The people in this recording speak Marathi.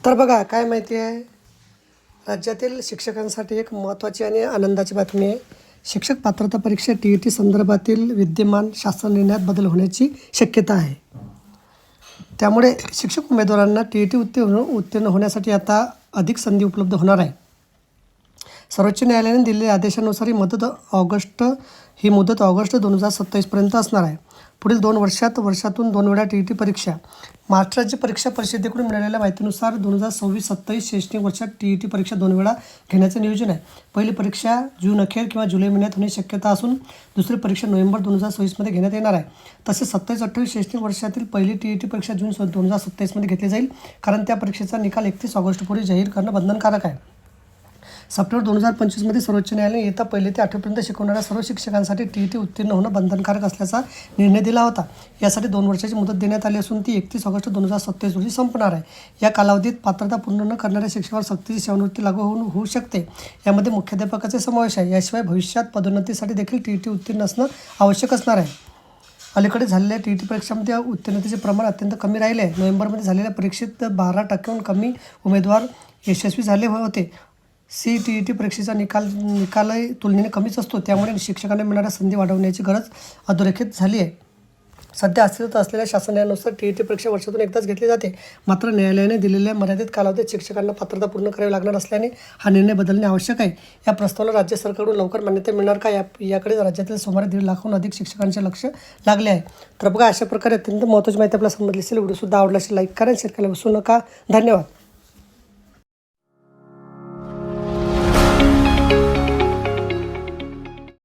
तर बघा काय माहिती आहे, राज्यातील शिक्षकांसाठी एक महत्त्वाची आणि आनंदाची बातमी आहे. शिक्षक पात्रता परीक्षा TET संदर्भातील विद्यमान शासन निर्णयात बदल होण्याची शक्यता आहे. त्यामुळे शिक्षक उमेदवारांना TET उत्तीर्ण होण्यासाठी आता अधिक संधी उपलब्ध होणार आहे. सर्वोच्च न्यायालयाने दिलेल्या आदेशानुसार ही मुदत ऑगस्ट 2027 पर्यंत असणार आहे. पुढील 2 वर्षातून 2 वेळा TET परीक्षा. महाराष्ट्र राज्य परीक्षा परिषदेकडून मिळालेल्या माहितीनुसार 2026-27 शैक्षणिक वर्षात TET परीक्षा 2 वेळा घेण्याचे नियोजन आहे. पहिली परीक्षा जून अखेर किंवा जुलै महिन्यात होण्याची शक्यता असून दुसरी परीक्षा नोव्हेंबर 2026 मध्ये घेण्यात येणार आहे. तसेच 27-28 शैक्षणिक वर्षातील पहिली TET परीक्षा जून 2027 मध्ये घेतली जाईल, कारण त्या परीक्षेचा निकाल 31 ऑगस्टपूर्वी जाहीर करणं बंधनकारक आहे. सप्टेंबर 2025 मध्ये सर्वोच्च न्यायालयाने इयत्ता 1 ते 8 पर्यंत शिकवणाऱ्या सर्व शिक्षकांसाठी TET उत्तीर्ण होणं बंधनकारक असल्याचा निर्णय दिला होता. यासाठी 2 वर्षाची मुदत देण्यात आली असून ती 31 ऑगस्ट 2027 रोजी संपणार आहे. या कालावधीत पात्रता पूर्ण न करणाऱ्या शिक्षकावर सक्तीची सेवानिवृत्ती लागू होऊ शकते. यामध्ये मुख्याध्यापकाचे समावेश आहे. याशिवाय भविष्यात पदोन्नतीसाठी देखील TET उत्तीर्ण असणं आवश्यक असणार आहे. अलीकडे झालेल्या TET परीक्षांमध्ये उत्तीर्णतेचे प्रमाण अत्यंत कमी राहिले आहे. नोव्हेंबरमध्ये झालेल्या परीक्षेत 12% कमी उमेदवार यशस्वी झाले होते. CTET परीक्षेचा निकालही तुलनेने कमीच असतो. त्यामुळे शिक्षकांना मिळणाऱ्या संधी वाढवण्याची गरज अधोरेखित झाली आहे. सध्या अस्तित्वात असलेल्या शासन निर्णयानुसार TET परीक्षा वर्षातून एकदाच घेतली जाते. मात्र न्यायालयाने दिलेल्या मर्यादित कालावधीत शिक्षकांना पात्रता पूर्ण करावी लागणार असल्याने हा निर्णय बदलणे आवश्यक आहे. या प्रस्तावाला राज्य सरकारकडून लवकर मान्यता मिळणार का, याकडे राज्यातील सुमारे 1.5 लाखाहून अधिक शिक्षकांचे लक्ष लागले आहे. तर बघा, अशा प्रकारे अत्यंत महत्त्वाची माहिती आपल्याला समजली असेल. व्हिडिओसुद्धा आवडला असेल लाईक करा, शेअर करायला विसरू नका. धन्यवाद.